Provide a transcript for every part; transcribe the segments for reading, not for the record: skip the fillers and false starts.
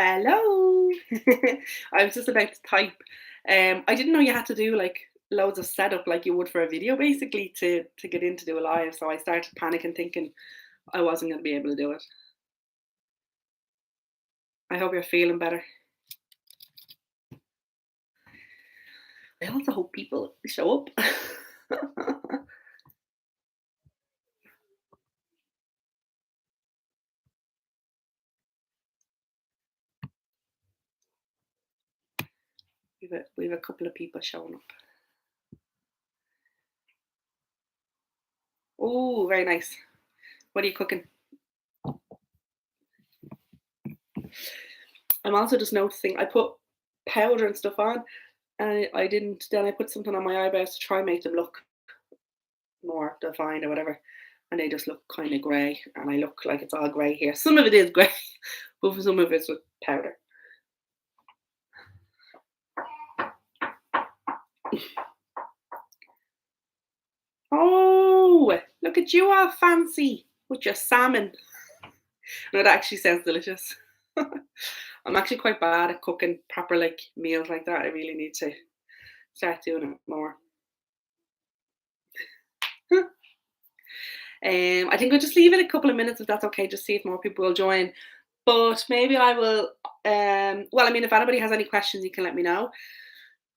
Hello. I was just about to type. I didn't know you had to do like loads of setup like you would for a video basically to get in to do a live. So I started panicking thinking I wasn't gonna be able to do it. I hope you're feeling better. I also hope people show up. We've a couple of people showing up. Oh, very nice. What are you cooking? I'm also just noticing I put powder and stuff on and I didn't then I put something on my eyebrows to try and make them look more defined or whatever, and they just look kind of grey, and I look like it's all grey here. Some of it is grey, but for some of it's with powder. Oh, look at you all fancy with your salmon. No, that actually sounds delicious. I'm actually quite bad at cooking proper like meals like that. I really need to start doing it more. I think we'll just leave it a couple of minutes if that's okay, just see if more people will join. But maybe I will. Well, I mean, if anybody has any questions, you can let me know.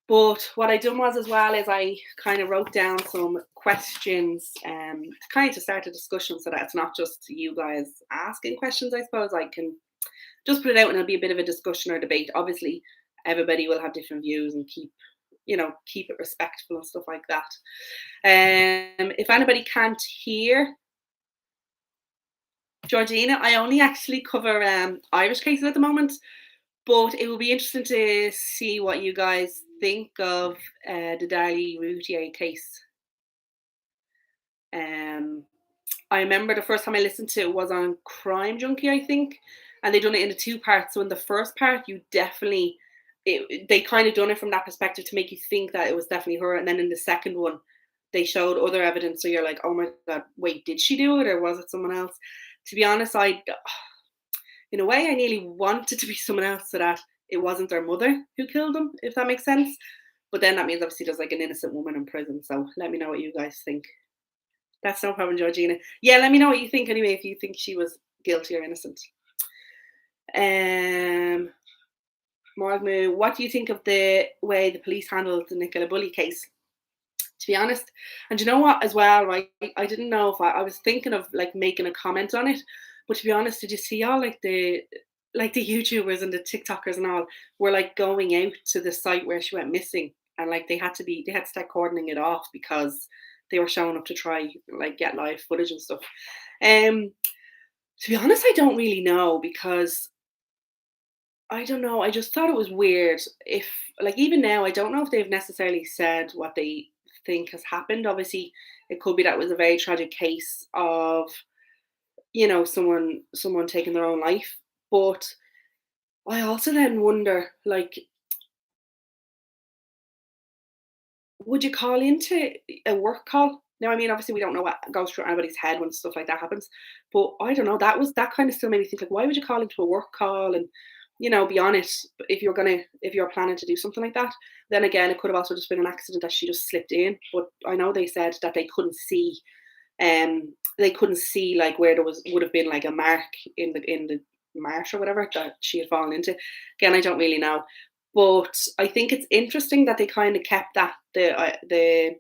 But what I done was as well is I kind of wrote down some questions to kind of to start a discussion so that it's not just you guys asking questions. I suppose I can just put it out and it'll be a bit of a discussion or debate. Obviously, everybody will have different views and keep it respectful and stuff like that. If anybody can't hear, Georgina, I only actually cover Irish cases at the moment, but it will be interesting to see what you guys think of the Dali Routier case. Um, I remember the first time I listened to it was on Crime Junkie, I think, and they done it into two parts. So in the first part, they kind of done it from that perspective to make you think that it was definitely her, and then in the second one, they showed other evidence. So you're like, oh my god, wait, did she do it or was it someone else? To be honest, in a way, I nearly wanted to be someone else so that it wasn't their mother who killed them, if that makes sense. But then that means obviously there's like an innocent woman in prison. So let me know what you guys think. That's no problem, Georgina. Yeah, let me know what you think anyway, if you think she was guilty or innocent. Um, Morgmu, what do you think of the way the police handled the Nicola Bully case? To be honest, and you know what, as well, right? I didn't know if I was thinking of like making a comment on it, but to be honest, did you see all like the YouTubers and the TikTokers and all were like going out to the site where she went missing, and like they had to start cordoning it off because they were showing up to try like get live footage and stuff. Um, to be honest, I don't really know because I don't know. I just thought it was weird. If like even now, I don't know if they've necessarily said what they think has happened. Obviously, it could be that was a very tragic case of someone taking their own life. But I also then wonder, like, would you call into a work call? Now, I mean, obviously, we don't know what goes through anybody's head when stuff like that happens. But I don't know. That kind of still made me think, like, why would you call into a work call and be on it if you're planning to do something like that? Then again, it could have also just been an accident that she just slipped in. But I know they said that they couldn't see like where there would have been like a mark in the marsh or whatever that she had fallen into. Again, I don't really know. But I think it's interesting that they kind of kept that the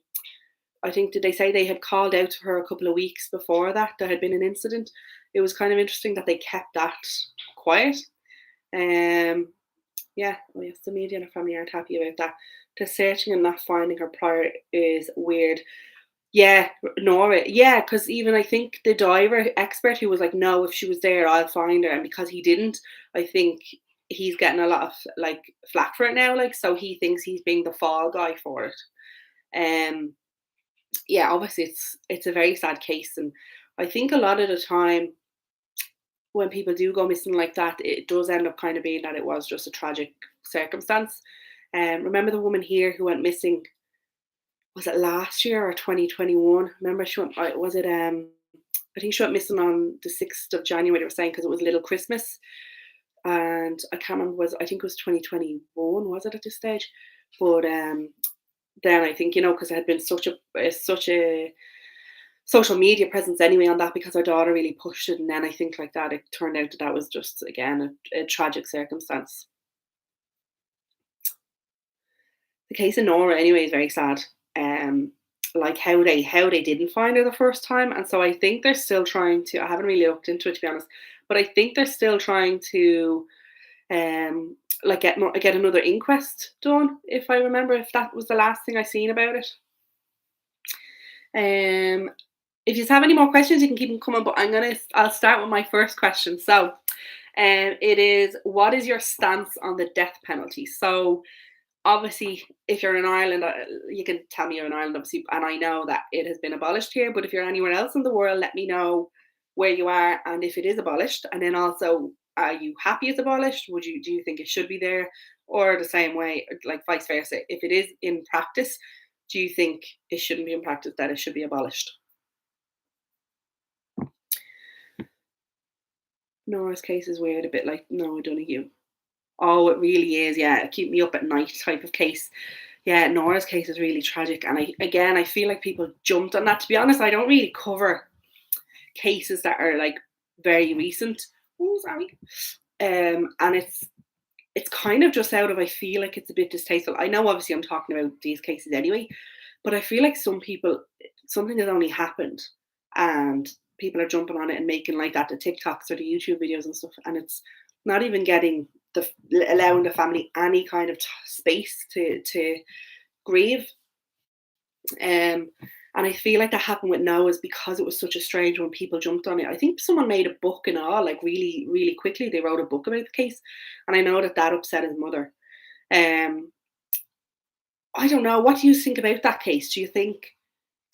I think did they say they had called out to her a couple of weeks before that there had been an incident. It was kind of interesting that they kept that quiet. Um, yeah, well, yes, the media and her family aren't happy about that. The searching and not finding her prior is weird. Yeah, Nora. Yeah, because even I think the diver expert who was like, no, if she was there, I'll find her. And because he didn't, I think he's getting a lot of like flack for it now. Like, so he thinks he's being the fall guy for it. Um, yeah, obviously it's a very sad case, and I think a lot of the time when people do go missing like that, it does end up kind of being that it was just a tragic circumstance. Remember the woman here who went missing? Was it last year or 2021? Remember she went? Was it? I think she went missing on the 6th of January. They were saying because it was Little Christmas. and I can't remember, I think it was 2021, was it at this stage? But then I think, because it had been such a social media presence anyway on that, because our daughter really pushed it, and then I think like that it turned out that that was just again a tragic circumstance. The case of Nora anyway is very sad. Um, like how they didn't find her the first time, and so I think they're still trying to. I haven't really looked into it, to be honest, but I think they're still trying to um like get another inquest done. If I remember, if that was the last thing I seen about it. Um, if you have any more questions, you can keep them coming. But I'll start with my first question. So, it is, what is your stance on the death penalty? So, obviously, if you're in Ireland, you can tell me you're in Ireland, obviously, and I know that it has been abolished here. But if you're anywhere else in the world, let me know where you are and if it is abolished. And then also, are you happy it's abolished? Do you think it should be there, or the same way, like vice versa? If it is in practice, do you think it shouldn't be in practice, that it should be abolished? Nora's case is weird, a bit like Noah Donoghue. Oh, it really is. Yeah, keep me up at night type of case. Yeah, Nora's case is really tragic, and I feel like people jumped on that. To be honest, I don't really cover cases that are like very recent. Oh, sorry. And it's kind of just out of, I feel like it's a bit distasteful. I know obviously I'm talking about these cases anyway, but I feel like some people, something has only happened, and people are jumping on it and making like that the TikToks or the YouTube videos and stuff, and it's not even getting allowing the family any kind of space to grieve. Um, and I feel like that happened with Noah's because it was such a strange one. People jumped on it. I think someone made a book and all, like really, really quickly. They wrote a book about the case, and I know that that upset his mother. Um, I don't know. What do you think about that case? Do you think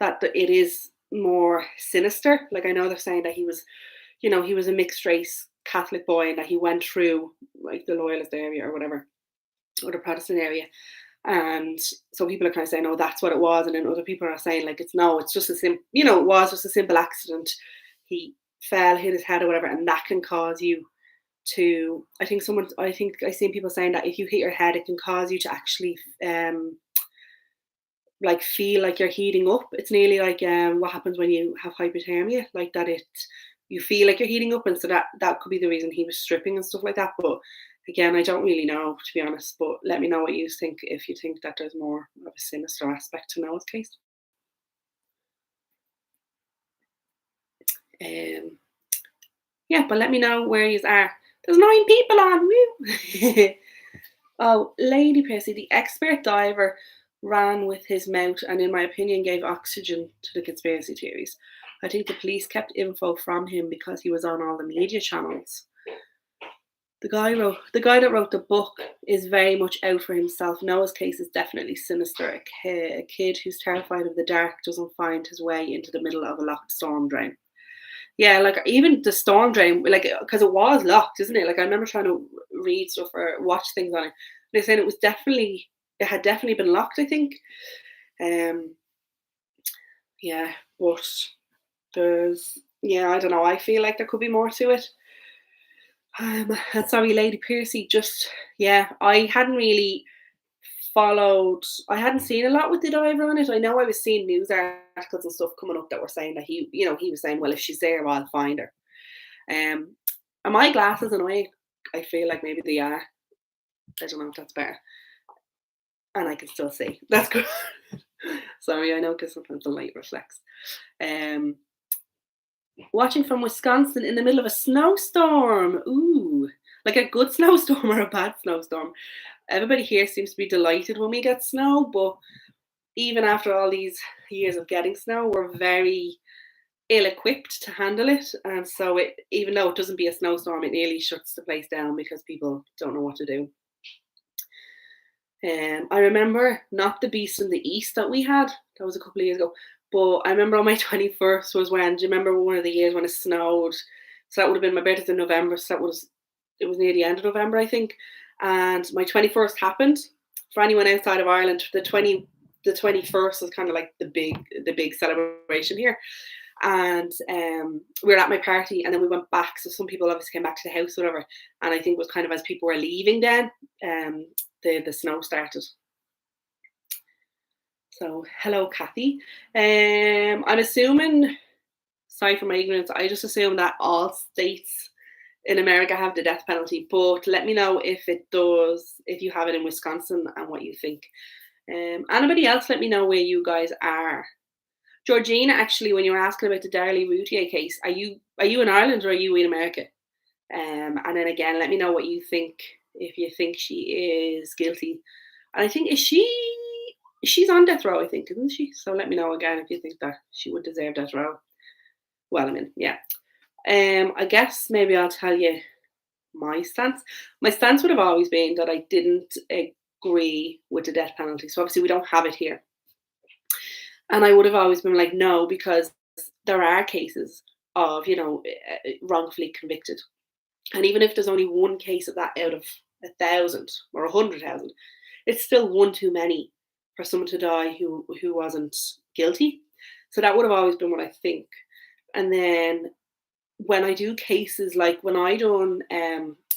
that it is more sinister? Like, I know they're saying that he was a mixed race Catholic boy, and that he went through like the Loyalist area or whatever, or the Protestant area. And so people are kind of saying, "Oh, that's what it was," and then other people are saying, "Like, it's just a it was just a simple accident. He fell, hit his head or whatever, and that can cause you to." I think I've seen people saying that if you hit your head, it can cause you to actually like feel like you're heating up. It's nearly like what happens when you have hypothermia, like that. You feel like you're heating up, and so that could be the reason he was stripping and stuff like that. But again, I don't really know, to be honest. But let me know what you think, if you think that there's more of a sinister aspect to Noah's case. Um, yeah, but let me know where you are. There's 9 people on. Woo! Oh, Lady Percy, the expert diver, ran with his mouth and, in my opinion, gave oxygen to the conspiracy theories. I think the police kept info from him because he was on all the media channels. The guy that wrote the book is very much out for himself. Noah's case is definitely sinister. A kid who's terrified of the dark doesn't find his way into the middle of a locked storm drain. Yeah, like even the storm drain, like because it was locked, isn't it? Like I remember trying to read stuff or watch things on it. They said it had definitely been locked. I think. Um, yeah, but I don't know. I feel like there could be more to it. And sorry, Lady Percy. Just I hadn't really followed. I hadn't seen a lot with the diver on it. I know I was seeing news articles and stuff coming up that were saying that he was saying, well, if she's there, I'll find her. Are my glasses annoying? I feel like maybe they are. I don't know if that's better. And I can still see. That's good. Sorry, I know because sometimes the light reflects. Um, Watching from Wisconsin in the middle of a snowstorm. Ooh, like a good snowstorm or a bad snowstorm. Everybody here seems to be delighted when we get snow, but even after all these years of getting snow, we're very ill-equipped to handle it. And so even though it doesn't be a snowstorm, it nearly shuts the place down because people don't know what to do. I remember not the Beast in the East that we had. That was a couple of years ago. But I remember on my 21st was when, do you remember one of the years when it snowed? So that would have been my birthday in November. So it was near the end of November, I think. And my 21st happened. For anyone outside of Ireland, the 21st was kind of like the big celebration here. and we were at my party, and then we went back. So some people obviously came back to the house, whatever. And I think it was kind of as people were leaving, then the snow started. So hello, Kathy. I'm assuming. Sorry for my ignorance. I just assume that all states in America have the death penalty, but let me know if it does, if you have it in Wisconsin and what you think. Anybody else, let me know where you guys are. Georgina, actually, when you were asking about the Darley Routier case, are you in Ireland or are you in America? And then again, let me know what you think, if you think she is guilty. And I think she's on death row, I think, isn't she? So let me know again if you think that she would deserve death row. Well, I mean, yeah. I guess maybe I'll tell you my stance. My stance would have always been that I didn't agree with the death penalty. So obviously we don't have it here. And I would have always been like, no, because there are cases of, wrongfully convicted. And even if there's only one case of that out of 1,000 or 100,000, it's still one too many for someone to die who wasn't guilty. So that would have always been what I think. And then when I do cases, like when I done,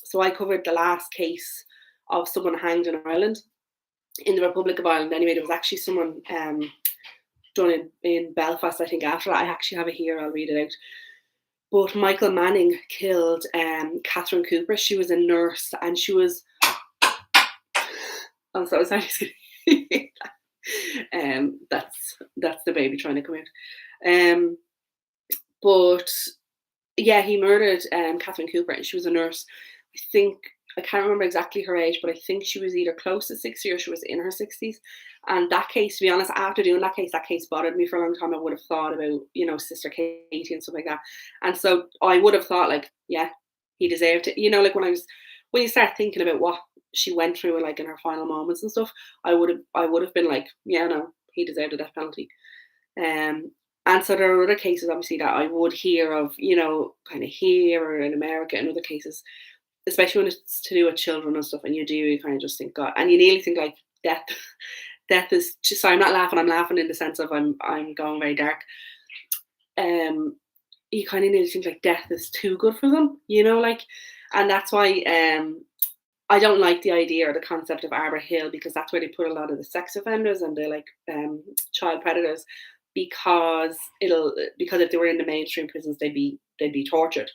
so I covered the last case of someone hanged in Ireland, in the Republic of Ireland. Anyway, there was actually someone done in Belfast, I think, after that. I actually have it here, I'll read it out. But Michael Manning killed Catherine Cooper. She was a nurse, and she was. I'm so sorry. That's the baby trying to come out. But yeah, he murdered Catherine Cooper, and she was a nurse. I can't remember exactly her age, but I think she was either close to 60 or she was in her 60s. And that case, to be honest, after doing that case bothered me for a long time. I would have thought about, Sister Katie and stuff like that. And so I would have thought, like, yeah, he deserved it. Like when you start thinking about what she went through and like in her final moments and stuff, I would have been like, yeah, no, he deserved a death penalty. And so there are other cases, obviously, that I would hear of, kind of here or in America and other cases, especially when it's to do with children and stuff, and you kind of just think, God, and you nearly think like death is just, sorry, I'm not laughing, I'm laughing in the sense of I'm going very dark. You kind of nearly think like death is too good for them, and that's why I don't like the idea or the concept of Arbor Hill, because that's where they put a lot of the sex offenders and the like child predators, because if they were in the mainstream prisons, they'd be tortured.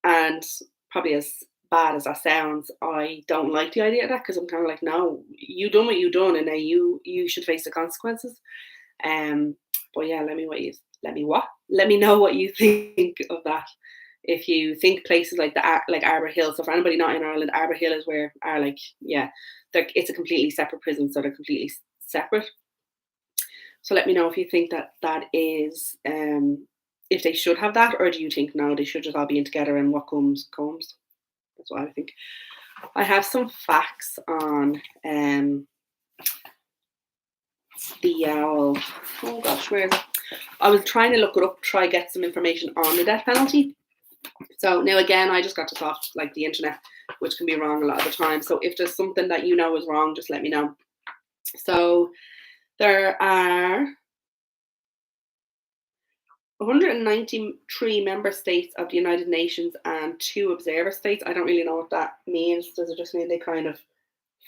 And probably as bad as that sounds, I don't like the idea of that, because I'm kind of like, no, you done what you done, and now you should face the consequences. But yeah, let me know what you think of that. If you think places like Arbor Hill, so for anybody not in Ireland, Arbor Hill is where it's a completely separate prison, so they're completely separate. So let me know if you think that is, if they should have that, or do you think no, they should just all be in together and what comes. That's what I think. I have some facts on the owl. Oh gosh, where is it? I was trying to look it up, try get some information on the death penalty. So now again, I just got this off like the internet, which can be wrong a lot of the time. So if there's something that is wrong, just let me know. So there are 193 member states of the United Nations and 2 observer states. I don't really know what that means. Does it just mean they kind of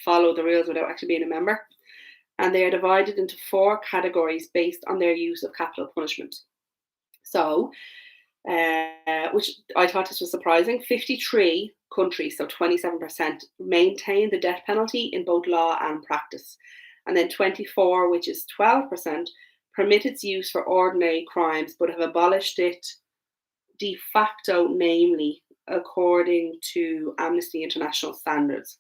follow the rules without actually being a member? And they are divided into 4 categories based on their use of capital punishment. So, which I thought this was surprising, 53 countries, so 27%, maintain the death penalty in both law and practice. And then 24, which is 12%, permit its use for ordinary crimes, but have abolished it de facto, namely according to Amnesty International standards.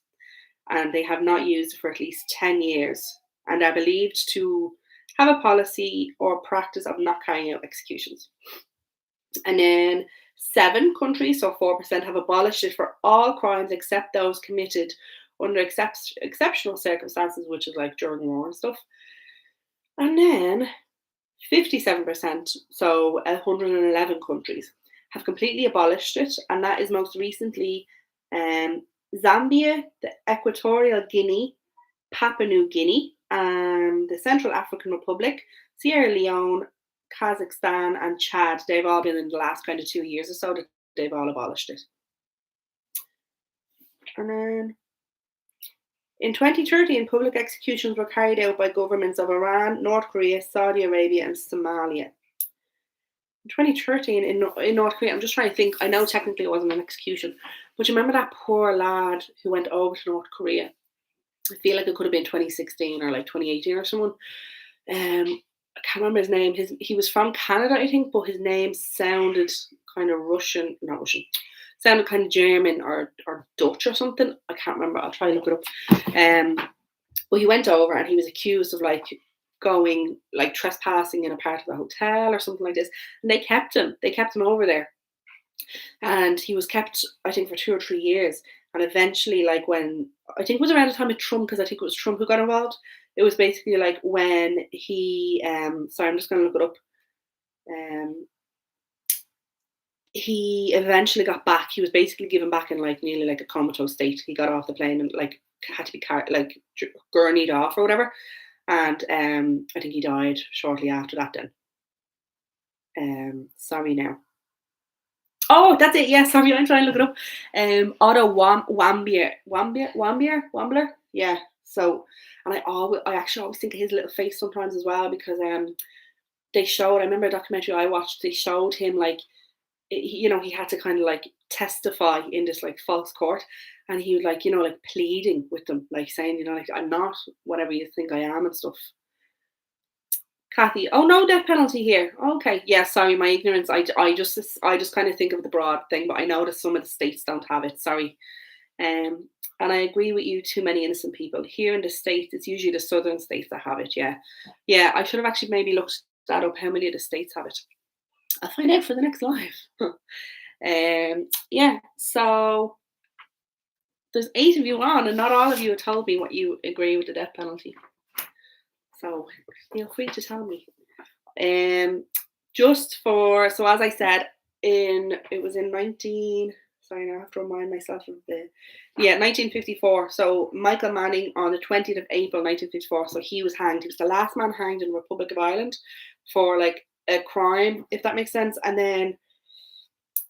And they have not used it for at least 10 years and are believed to have a policy or practice of not carrying out executions. And then 7 countries, so 4%, have abolished it for all crimes except those committed under exceptional circumstances, which is like during war and stuff. And then 57%, so 111 countries, have completely abolished it, and that is most recently Zambia, the Equatorial Guinea, Papua New Guinea, the Central African Republic, Sierra Leone, Kazakhstan, and Chad. They've all been in the last kind of 2 years or so that they've all abolished it. And then in 2013, public executions were carried out by governments of Iran, North Korea, Saudi Arabia, and Somalia. In 2013, in North Korea, I'm just trying to think. I know technically it wasn't an execution, but you remember that poor lad who went over to North Korea? I feel like it could have been 2016 or like 2018 or someone. I can't remember his name. He was from Canada, I think, but his name sounded kind of Russian, not Russian, sounded kind of German or Dutch or something. I can't remember. I'll try and look it up. But he went over and he was accused of like going like trespassing in a part of the hotel or something like this, and they kept him. They kept him over there, and he was kept, I think, for 2 or 3 years. And eventually, like when I think it was around the time of Trump, because I think it was Trump who got involved. It was basically like when he, sorry, I'm just going to look it up. He eventually got back. He was basically given back in like nearly like a comatose state. He got off the plane and like had to be like gurneyed off or whatever. And I think he died shortly after that. Then, sorry now. Oh, that's it. Yeah, sorry, I'm trying to look it up. Otto Wambler. Yeah. So, and I actually always think of his little face sometimes as well, because they showed. I remember a documentary I watched. They showed him like, he had to kind of like testify in this like false court, and he was like, like pleading with them, like saying, like, I'm not whatever you think I am and stuff. Kathy, oh, no death penalty here. Okay, yeah, sorry, my ignorance. I just kind of think of the broad thing, but I know that some of the states don't have it. Sorry. And I agree with you. Too many innocent people here in the states. It's usually the southern states that have it. Yeah. I should have actually maybe looked that up. How many of the states have it? I'll find out for the next live. Yeah. So there's 8 of you on, and not all of you have told me what you agree with the death penalty. So feel free to tell me. So as I said, it was in 19. Sorry, now I have to remind myself of 1954. So Michael Manning on the 20th of April, 1954. So he was hanged. He was the last man hanged in the Republic of Ireland for like a crime, if that makes sense. And then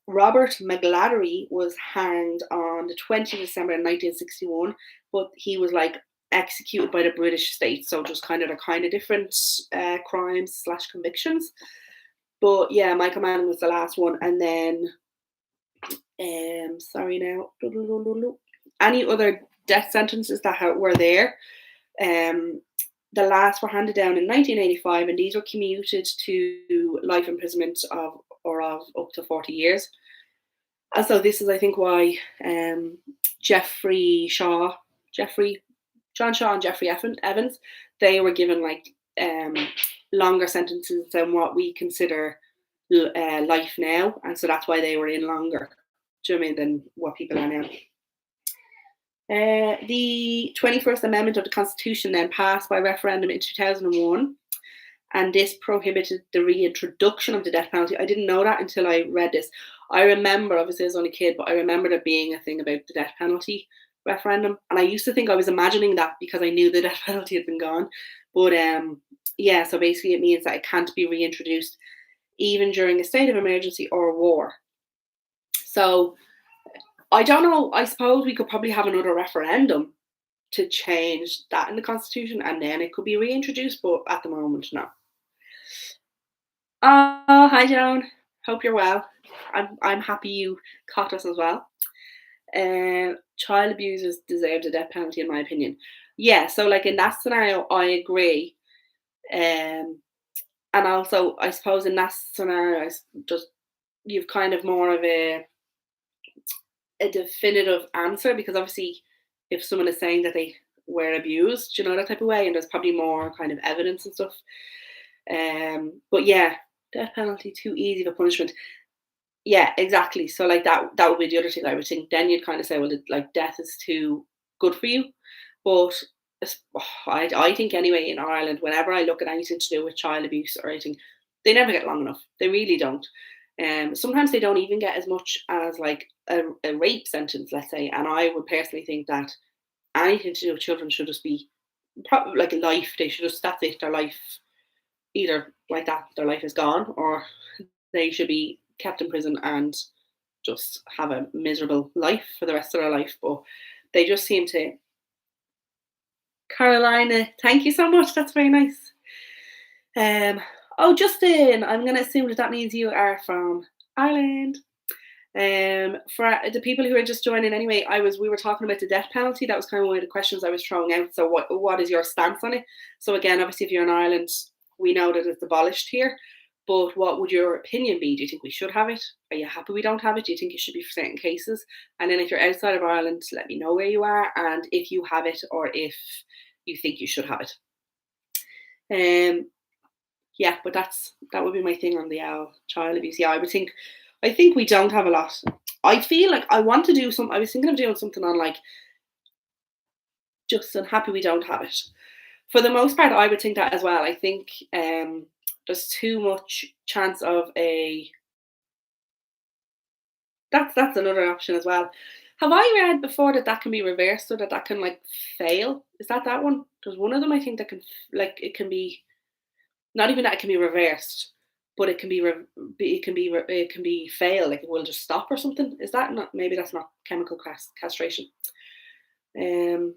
Robert McGladdery was hanged on the 20th of December 1961, but he was like executed by the British state, so just kind of different crimes / convictions. But yeah, Michael Manning was the last one, and then sorry now, any other death sentences that were there, the last were handed down in 1985, and these were commuted to life imprisonment of up to 40 years. And so this is, I think, why John Shaw and Jeffrey Evans, they were given like longer sentences than what we consider life now, and so that's why they were in longer. Do you know what I mean, than what people are now? The 21st Amendment of the Constitution then passed by referendum in 2001, and this prohibited the reintroduction of the death penalty. I didn't know that until I read this. I remember, obviously I was only a kid, but I remember there being a thing about the death penalty referendum, and I used to think I was imagining that because I knew the death penalty had been gone. But yeah, so basically it means that it can't be reintroduced even during a state of emergency or war. So I don't know, I suppose we could probably have another referendum to change that in the Constitution, and then it could be reintroduced, but at the moment, no. Oh, hi Joan. Hope you're well. I'm happy you caught us as well. Child abusers deserve the death penalty, in my opinion. Yeah, so like in that scenario, I agree. And also, I suppose in that scenario, you've kind of more of a definitive answer, because obviously, if someone is saying that they were abused, that type of way, and there's probably more kind of evidence and stuff. But yeah, death penalty, too easy of a punishment. Yeah, exactly. So like that would be the other thing I would think. Then you'd kind of say, well, like death is too good for you. But I think anyway, in Ireland, whenever I look at anything to do with child abuse or anything, they never get long enough. They really don't. Sometimes they don't even get as much as like a rape sentence, let's say. And I would personally think that anything to do with children should just be probably like life. They should just, that's it, their life, either like that, their life is gone, or they should be kept in prison and just have a miserable life for the rest of their life. But they just seem to. Carolina, thank you so much. That's very nice. Um, oh, Justin, I'm going to assume that that means you are from Ireland. For the people who are just joining anyway, we were talking about the death penalty. That was kind of one of the questions I was throwing out. So what is your stance on it? So again, obviously if you're in Ireland, we know that it's abolished here. But what would your opinion be? Do you think we should have it? Are you happy we don't have it? Do you think it should be for certain cases? And then if you're outside of Ireland, let me know where you are and if you have it or if you think you should have it. Yeah, but that would be my thing on the child abuse. Yeah, I think we don't have a lot. I feel like I want to do some. I was thinking of doing something on like just unhappy we don't have it. For the most part, I would think that as well. I think there's too much chance of a. That's another option as well. Have I read before that that can be reversed so that that can like fail? Is that one? There's one of them I think that can like it can be not even that it can be reversed, but it can be it can be fail, like it will just stop or something. Is that not, maybe that's not chemical castration? Um,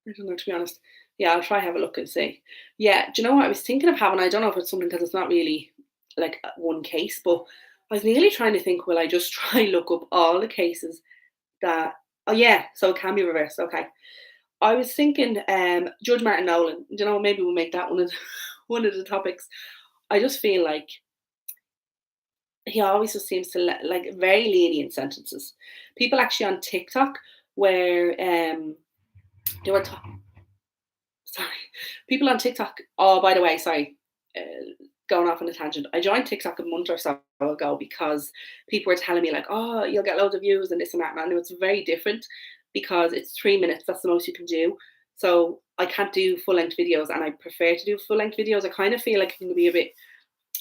I don't know, to be honest. Yeah, I'll try have a look and see. Yeah, do you know what I was thinking of having? I don't know if it's something because it's not really like one case, but I was nearly trying to think, will I just try look up all the cases that? Oh yeah, so it can be reversed. Okay, I was thinking, Judge Martin Nolan. You know, maybe we'll make that one of one of the topics. I just feel like he always just seems to like very lenient sentences. People actually on TikTok where they were sorry, people on TikTok. Oh, by the way, sorry, going off on a tangent. I joined TikTok a month or so ago because people were telling me like, oh, you'll get loads of views and this and that. And I know it's very different because it's 3 minutes. That's the most you can do. So I can't do full length videos, and I prefer to do full length videos. I kind of feel like it can be a bit.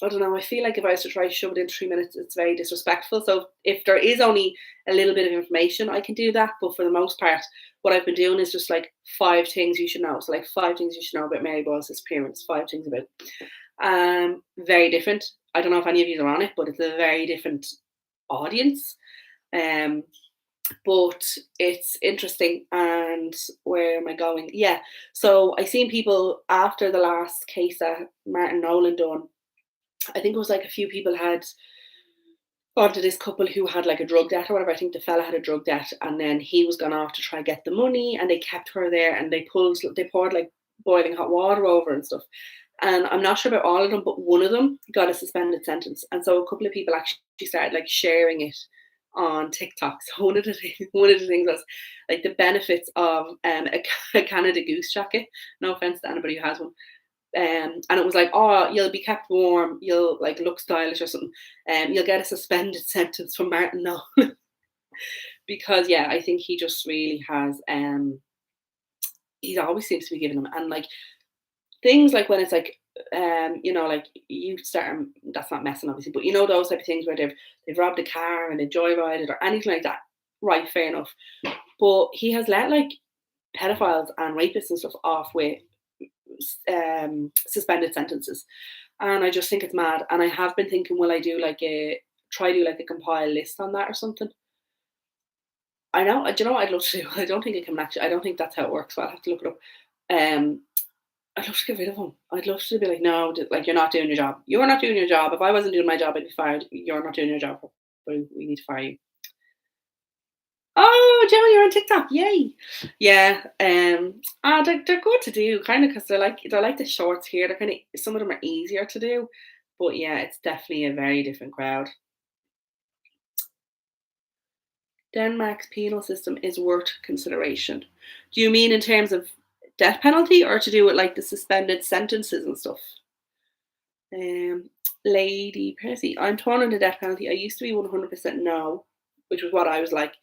I don't know. I feel like if I was to try to shove it in 3 minutes, it's very disrespectful. So if there is only a little bit of information, I can do that. But for the most part, what I've been doing is just like 5 things you should know. So like 5 things you should know about Mary Boyle's disappearance. 5 things about. Very different. I don't know if any of you are on it, but it's a very different audience. Um, but it's interesting. And where am I going? Yeah. So I seen people after the last case that Martin Nolan done. I think it was like a few people had gone to this couple who had like a drug debt or whatever. I think the fella had a drug debt, and then he was gone off to try get the money, and they kept her there, and they poured like boiling hot water over and stuff. And I'm not sure about all of them, but one of them got a suspended sentence, and so a couple of people actually started like sharing it on TikTok. So one of the things was like the benefits of a Canada Goose jacket. No offense to anybody who has one. And it was like, oh, you'll be kept warm, you'll like look stylish or something, you'll get a suspended sentence from Martin Nolan. Because yeah, I think he just really has he always seems to be giving them, and like things like when it's like like you start, that's not messing obviously, but you know those type of things where they've robbed a car and they joyrided or anything like that, right, fair enough. But he has let like pedophiles and rapists and stuff off with suspended sentences, and I just think it's mad. And I have been thinking, will I do like a compile list on that or something? I know, do you know what I'd love to do? I don't think it can actually. I don't think that's how it works. So I'll have to look it up. Um, I'd love to get rid of him. I'd love to be like, no, like you're not doing your job. You're not doing your job. If I wasn't doing my job, I'd be fired. You're not doing your job. But we need to fire you. Oh, Gemma, you're on TikTok. Yay. Yeah. They're good to do, kind of, because they're like the shorts here. They're kind of, some of them are easier to do, but yeah, it's definitely a very different crowd. Denmark's penal system is worth consideration. Do you mean in terms of death penalty, or to do with like the suspended sentences and stuff? Um, Lady Percy, I'm torn on the death penalty. I used to be 100% no, which was what I was like.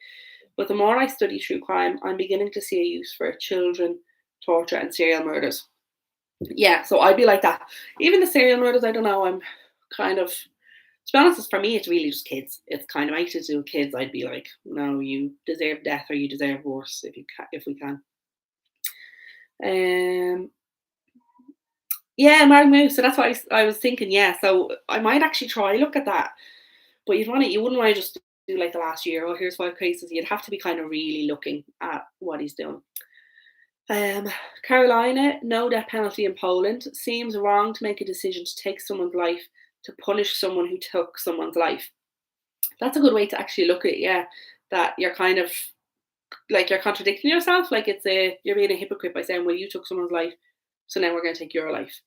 But the more I study true crime, I'm beginning to see a use for children, torture, and serial murders. Yeah, so I'd be like that. Even the serial murders, I don't know. I'm kind of, to be honest, for me, it's really just kids. It's kind of anything to do with kids. I'd be like, no, you deserve death or you deserve worse if we can. Um, Yeah, Mark Moose. So that's what I was thinking. Yeah, so I might actually try look at that. But you wouldn't want to just do like the last year. Oh, here's 5 cases. You'd have to be kind of really looking at what he's doing. Um, Carolina, no death penalty in Poland. Seems wrong to make a decision to take someone's life to punish someone who took someone's life. That's a good way to actually look at it. Yeah, that you're kind of like you're contradicting yourself. Like you're being a hypocrite by saying, "Well, you took someone's life, so now we're going to take your life."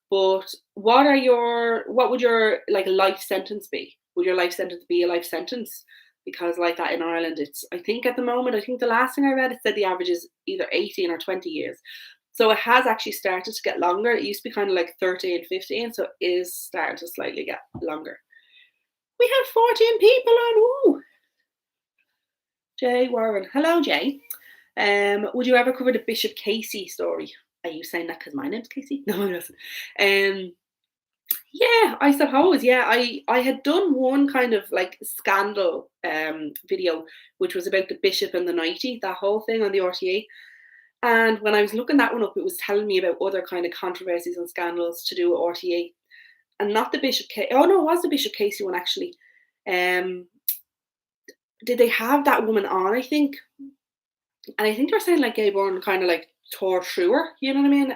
But what would your like life sentence be? Would your life sentence be a life sentence? Because like that in Ireland, it's I think at the moment, I think the last thing I read it said the average is either 18 or 20 years. So it has actually started to get longer. It used to be kind of like 13, 15, so it is starting to slightly get longer. We have 14 people on. Ooh. Jay Warren. Hello, Jay. Would you ever cover the Bishop Casey story? Are you saying that because my name's Casey? No, I wasn't. Yeah, I suppose. Yeah, I had done one kind of like scandal video, which was about the bishop and the 90, that whole thing on the RTA. And when I was looking that one up, it was telling me about other kind of controversies and scandals to do with RTA, and not the Bishop. Oh no, it was the Bishop Casey one actually. Um, did they have that woman on? I think, and I think they're saying like Gay Byrne kind of like tore through her. You know what I mean?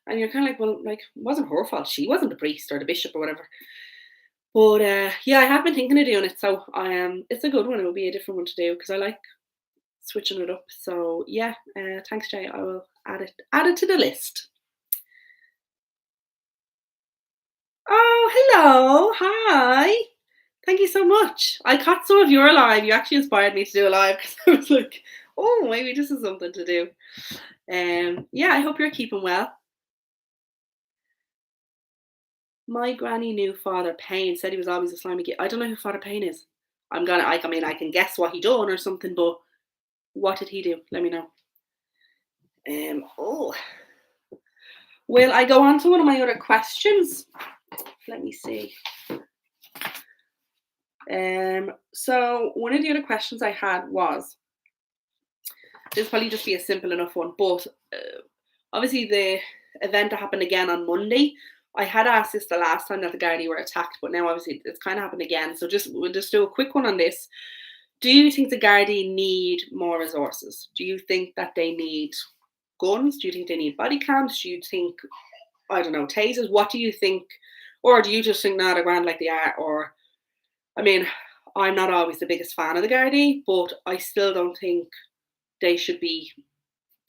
And you're kind of like, well, like, it wasn't her fault. She wasn't the priest or the bishop or whatever. But yeah, I have been thinking of doing it, so it's a good one. It will be a different one to do because I like switching it up. So yeah, thanks, Jay. I will add it to the list. Oh, hello, hi. Thank you so much. I caught some of your live. You actually inspired me to do a live because I was like, oh, maybe this is something to do. Yeah, I hope you're keeping well. My granny knew Father Payne. Said he was always a slimy kid. I don't know who Father Payne is. I mean, I can guess what he done or something, but what did he do? Let me know. Oh, will I go on to one of my other questions? Let me see. So one of the other questions I had was this will probably just be a simple enough one, but obviously the event that happened again on Monday. I had asked this the last time that the Gardaí were attacked, but now obviously it's kind of happened again. So we'll just do a quick one on this. Do you think the Gardaí need more resources? Do you think that they need guns? Do you think they need body cams? Do you think, I don't know, tasers? What do you think? Or do you just think, nah, they're grand like they are? Or, I mean, I'm not always the biggest fan of the Gardaí, but I still don't think they should be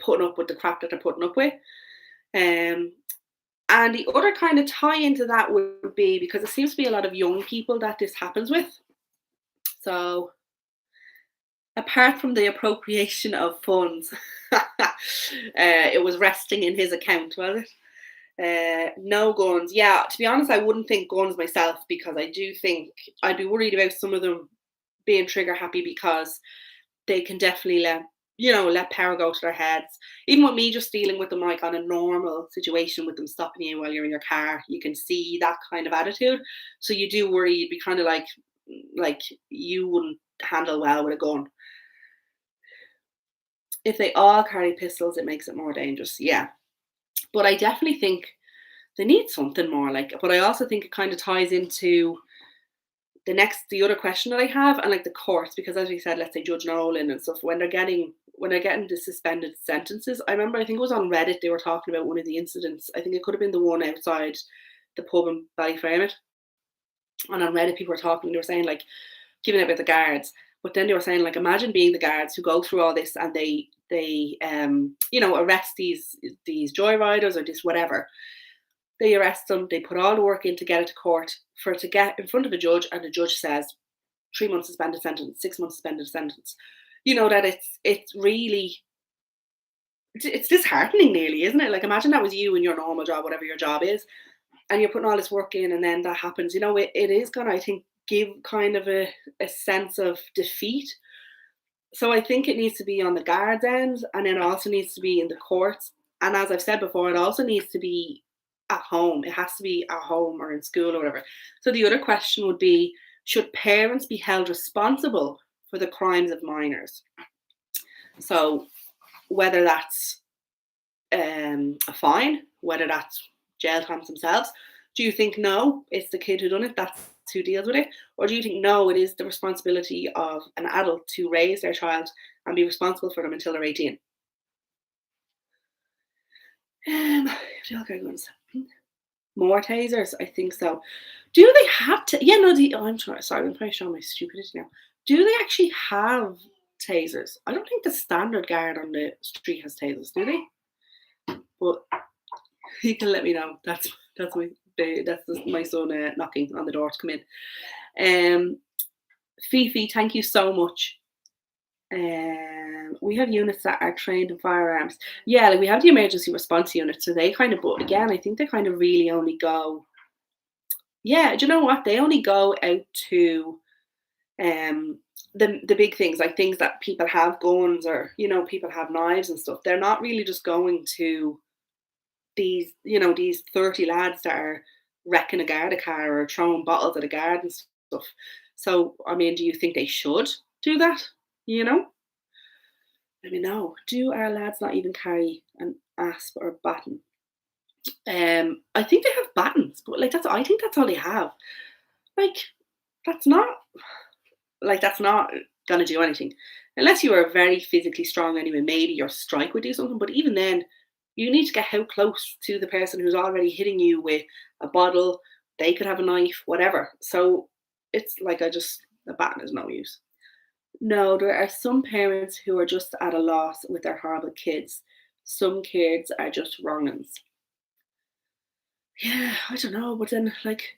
putting up with the crap that they're putting up with. Um, and the other kind of tie into that would be because it seems to be a lot of young people that this happens with. So, apart from the appropriation of funds, it was resting in his account, was it? No guns. Yeah, to be honest, I wouldn't think guns myself because I do think I'd be worried about some of them being trigger happy because they can definitely let power go to their heads. Even with me just dealing with them like on a normal situation with them stopping you while you're in your car, you can see that kind of attitude. So you do worry you'd be kind of like you wouldn't handle well with a gun. If they all carry pistols, it makes it more dangerous. Yeah. But I definitely think they need something more like, but I also think it kind of ties into the other question that I have and like the courts, because as we said, let's say Judge Nolan and stuff, when they're getting the suspended sentences, I remember I think it was on Reddit they were talking about one of the incidents. I think it could have been the one outside the pub in Ballyfermot. And on Reddit people were talking, they were saying like giving it about the guards. But then they were saying like imagine being the guards who go through all this and they arrest these joyriders or this whatever. They arrest them, they put all the work in to get it to court, for it to get in front of a judge, and the judge says 3 months suspended sentence, 6 months suspended sentence. You know that it's really it's disheartening nearly, isn't it? Like imagine that was you in your normal job, whatever your job is, and you're putting all this work in and then that happens. It is gonna, I think, give kind of a sense of defeat. So I think it needs to be on the guards end and then it also needs to be in the courts. And as I've said before, it also needs to be at home. It has to be at home or in school or whatever. So the other question would be, should parents be held responsible for the crimes of minors? So whether that's a fine, whether that's jail times themselves? Do you think no, it's the kid who done it, that's who deals with it? Or do you think no, it is the responsibility of an adult to raise their child and be responsible for them until they're 18? More tasers, I think so. Do they have to? Yeah, no. Oh, I'm sorry. Sorry, I'm trying to show my stupidity now. Do they actually have tasers? I don't think the standard guard on the street has tasers, do they? But you can let me know. That's my son knocking on the door to come in. Fifi, thank you so much. We have units that are trained in firearms. Yeah, like we have the emergency response units, so they kind of. But again, I think they kind of really only go. Yeah, do you know what? They only go out to the big things, like things that people have guns, or people have knives and stuff. They're not really just going to these 30 lads that are wrecking a Garda car or throwing bottles at a guard and stuff. So I mean, do you think they should do that? You know? Let me know. Do our lads not even carry an asp or baton? I think they have batons, but like I think that's all they have. Like that's not that's not gonna do anything. Unless you are very physically strong anyway, maybe your strike would do something. But even then, you need to get how close to the person who's already hitting you with a bottle. They could have a knife, whatever. So it's like a baton is no use. No, there are some parents who are just at a loss with their horrible kids. Some kids are just wrong'uns. Yeah, I don't know, but then like,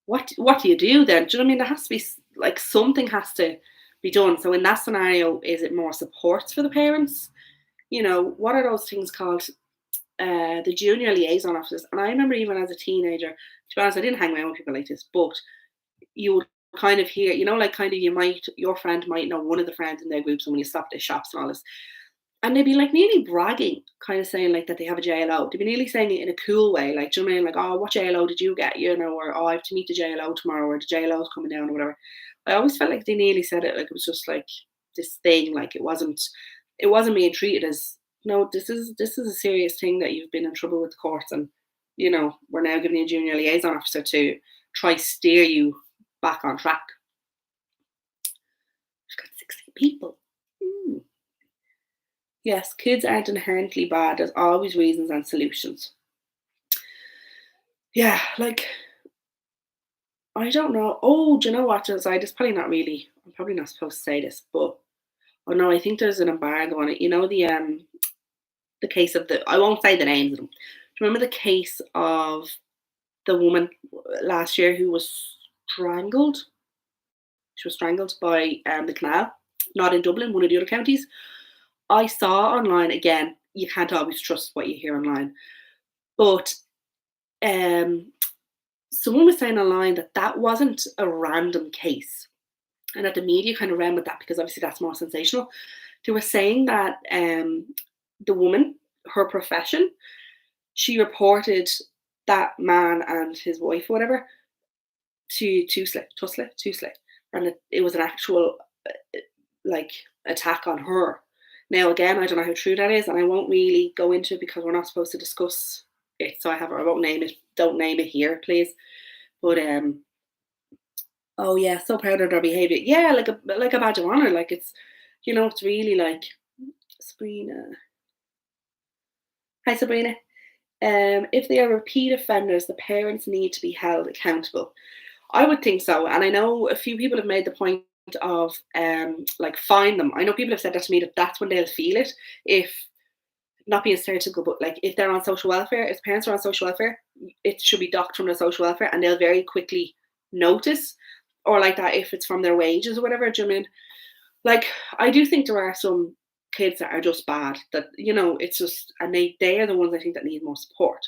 what do you do then? Do you know what I mean? There has to be like something has to be done. So in that scenario, is it more supports for the parents? What are those things called? The junior liaison officers. And I remember even as a teenager, to be honest, I didn't hang around with people like this, but you would kind of hear, like kind of your friend might know one of the friends in their group, so when you stop at shops and all this. And they'd be like nearly bragging, kind of saying like that they have a JLO. They'd be nearly saying it in a cool way, like, do you know what I mean? Like, oh, what JLO did you get? Or oh, I have to meet the JLO tomorrow, or the JLO's coming down, or whatever. I always felt like they nearly said it like it was just like this thing, like it wasn't being treated as no, this is a serious thing that you've been in trouble with the courts, and we're now giving you a junior liaison officer to try steer you back on track. We've got 60 people. Yes, kids aren't inherently bad. There's always reasons and solutions. Yeah, like I don't know. Oh, do you know what? It's probably not really. I'm probably not supposed to say this, but oh no, I think there's an embargo on it. The case of I won't say the names of them. Do you remember the case of the woman last year who was strangled? She was strangled by the canal, not in Dublin, one of the other counties. I saw online again. You can't always trust what you hear online, but um, someone was saying online that wasn't a random case, and that the media kind of ran with that because obviously that's more sensational. They were saying that the woman, her profession, she reported that man and his wife, or whatever, to Tusla, and it was an actual like attack on her. Now again, I don't know how true that is, and I won't really go into it because we're not supposed to discuss it. So I won't name it. Don't name it here, please. But oh yeah, so proud of their behaviour. Yeah, like a badge of honour. Like it's really like Sabrina. Hi Sabrina. If they are repeat offenders, the parents need to be held accountable. I would think so, and I know a few people have made the point of like fine them. I know people have said that to me that's when they'll feel it, if not being stereotypical, but like if they're on social welfare, if parents are on social welfare, it should be docked from their social welfare, and they'll very quickly notice, or like that if it's from their wages or whatever. Do you know what I mean? Like I do think there are some kids that are just bad, that it's just, and they are the ones I think that need more support.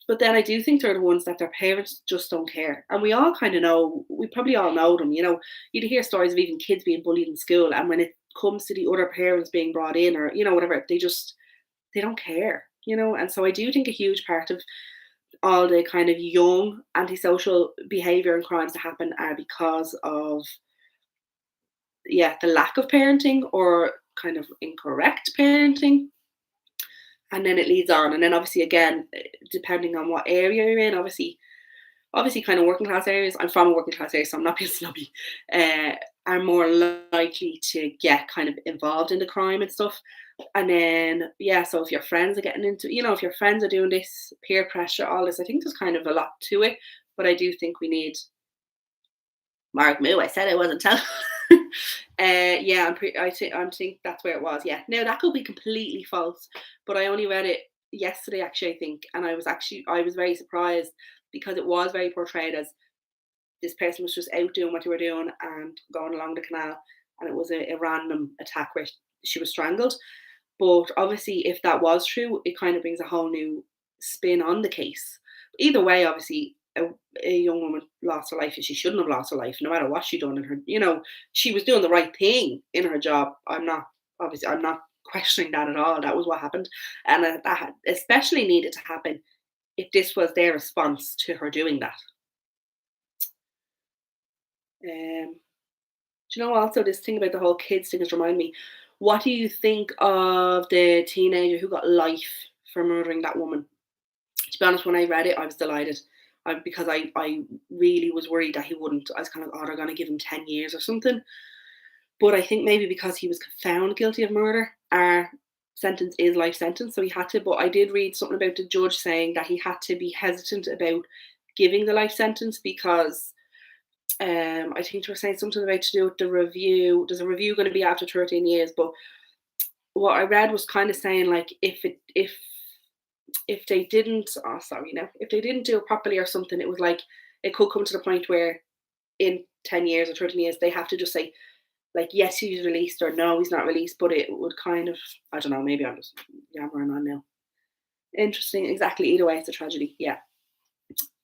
But then I do think they're the ones that their parents just don't care. And we all kind of know, we probably all know them, you'd hear stories of even kids being bullied in school. And when it comes to the other parents being brought in, or, whatever, they don't care, And so I do think a huge part of all the kind of young antisocial behavior and crimes that happen are because of, yeah, the lack of parenting or kind of incorrect parenting. and then it leads on, and then obviously again, depending on what area you're in, obviously kind of working class areas. I'm from a working class area, so I'm not being snobby. Uh, are more likely to get kind of involved in the crime and stuff. And then yeah, so if your friends are getting into, if your friends are doing this, peer pressure, all this, I think there's kind of a lot to it. But I do think we need Mark Moo. I said I wasn't telling. Yeah, I think that's where it was. Yeah, now that could be completely false, but I only read it yesterday actually. I think, and I was very surprised because it was very portrayed as this person was just out doing what they were doing and going along the canal, and it was a random attack where she was strangled. But obviously, if that was true, it kind of brings a whole new spin on the case. Either way, obviously, a young woman lost her life, and she shouldn't have lost her life, no matter what she done. And she was doing the right thing in her job. I'm not questioning that at all. That was what happened, and that especially needed to happen if this was their response to her doing that. Do you know also this thing about the whole kids thing has reminded me? What do you think of the teenager who got life for murdering that woman? To be honest, when I read it, I was delighted. Because I really was worried that he wouldn't. I was kind of, oh, they're going to give him 10 years or something. But I think maybe because he was found guilty of murder, our sentence is life sentence. So he had to. But I did read something about the judge saying that he had to be hesitant about giving the life sentence because I think they were saying something about to do with the review. There's a review going to be after 13 years, but what I read was kind of saying like if they didn't, oh sorry, no, if they didn't do it properly or something, it was like it could come to the point where in 10 years or 13 years they have to just say like yes he's released or no he's not released, but it would kind of, I don't know, maybe I'm just yammering on now. Interesting, exactly. Either way, it's a tragedy. Yeah.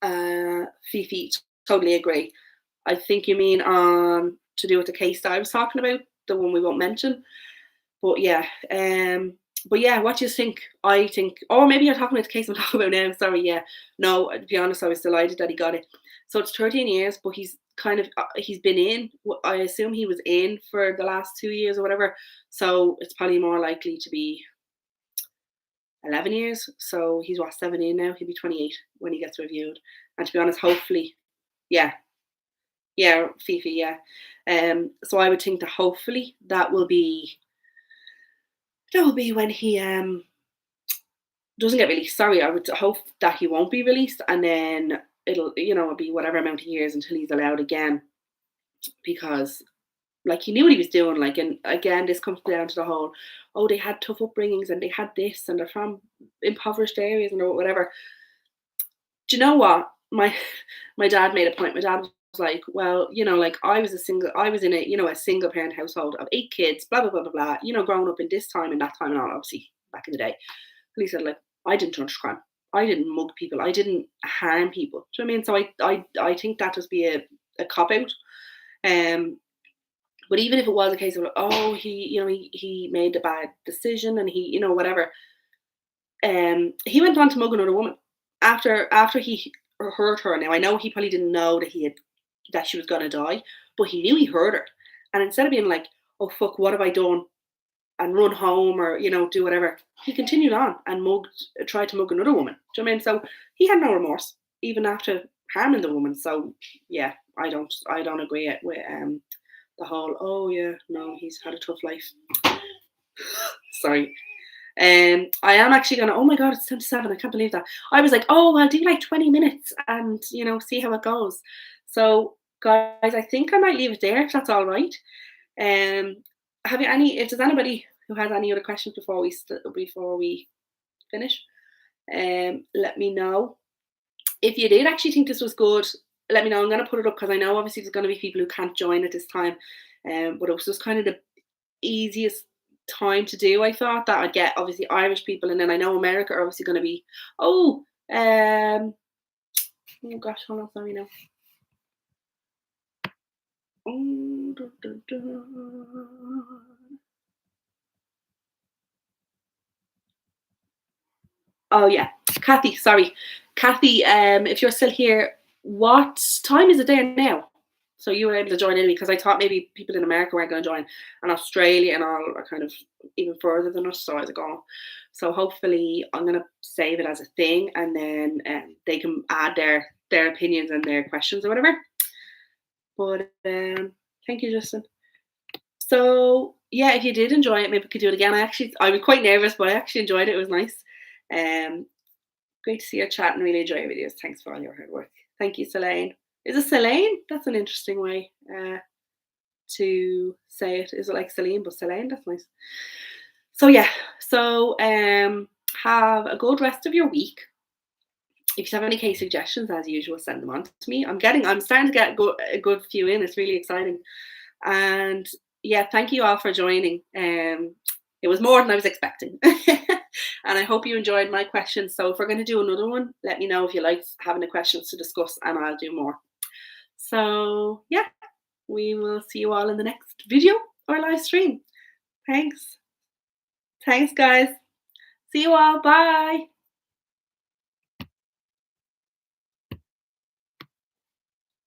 Fifi, totally agree. I think you mean to do with the case that I was talking about, the one we won't mention. But yeah, but yeah, what do you think? I think, or maybe you're talking about the case I'm talking about now. Sorry, yeah. No, to be honest, I was delighted that he got it. So it's 13 years, but he's kind of he's been in. I assume he was in for the last 2 years or whatever. So it's probably more likely to be 11 years. So he's what, 17 now. He'll be 28 when he gets reviewed. And to be honest, hopefully, yeah, yeah, Fifi, yeah. So I would think that hopefully that will be when he doesn't get released. Sorry, I would hope that he won't be released, and then it'll be whatever amount of years until he's allowed again, because like he knew what he was doing. Like, and again, this comes down to the whole, oh, they had tough upbringings and they had this and they're from impoverished areas and whatever. Do you know what? My dad made a point. My dad was like, well, like I was in a single parent household of 8 kids, blah blah blah blah blah. Growing up in this time and that time and all, obviously back in the day. But he said, like, I didn't touch crime. I didn't mug people. I didn't harm people. Do you know what I mean? So I think that would be a cop out. Um, but even if it was a case of like, oh, he made a bad decision and he, whatever. He went on to mug another woman after he hurt her. Now I know he probably didn't know that she was gonna die, but he knew he hurt her. And instead of being like, oh fuck, what have I done? And run home or do whatever, he continued on and tried to mug another woman. Do you know what I mean? So he had no remorse even after harming the woman. So yeah, I don't agree with the whole, oh yeah, no, he's had a tough life. Sorry. I am actually gonna. Oh my god, it's 10 to 7. I can't believe that. I was like, oh, I'll do like 20 minutes and see how it goes. So, guys, I think I might leave it there if that's all right. Have you any? If there's anybody who has any other questions before we finish, let me know. If you did actually think this was good, let me know. I'm gonna put it up because I know obviously there's gonna be people who can't join at this time. But it was just kind of the easiest time to do. I thought that I'd get obviously Irish people, and then I know America are obviously going to be. Oh gosh, hold on, sorry now. Oh, oh yeah, Kathy. Sorry, Kathy. If you're still here, what time is it there now? So you were able to join anyway, because I thought maybe people in America weren't going to join, and Australia and all are kind of even further than us. So I was like, oh. So hopefully I'm gonna save it as a thing, and then they can add their opinions and their questions or whatever. But thank you, Justin. So yeah, if you did enjoy it, maybe we could do it again. I was quite nervous, but I actually enjoyed it. It was nice. Um, Great to see your chat and really enjoy your videos. Thanks for all your hard work. Thank you, Selene. Is it Selene? That's an interesting way to say it. Is it like Celine, but Selene? That's nice. So yeah, so have a good rest of your week. If you have any case suggestions, as usual, send them on to me. I'm starting to get a good few in. It's really exciting. And yeah, thank you all for joining. It was more than I was expecting. And I hope you enjoyed my questions. So if we're going to do another one, let me know if you like having the questions to discuss, and I'll do more. So yeah, we will see you all in the next video or live stream. Thanks. Thanks, guys. See you all. Bye.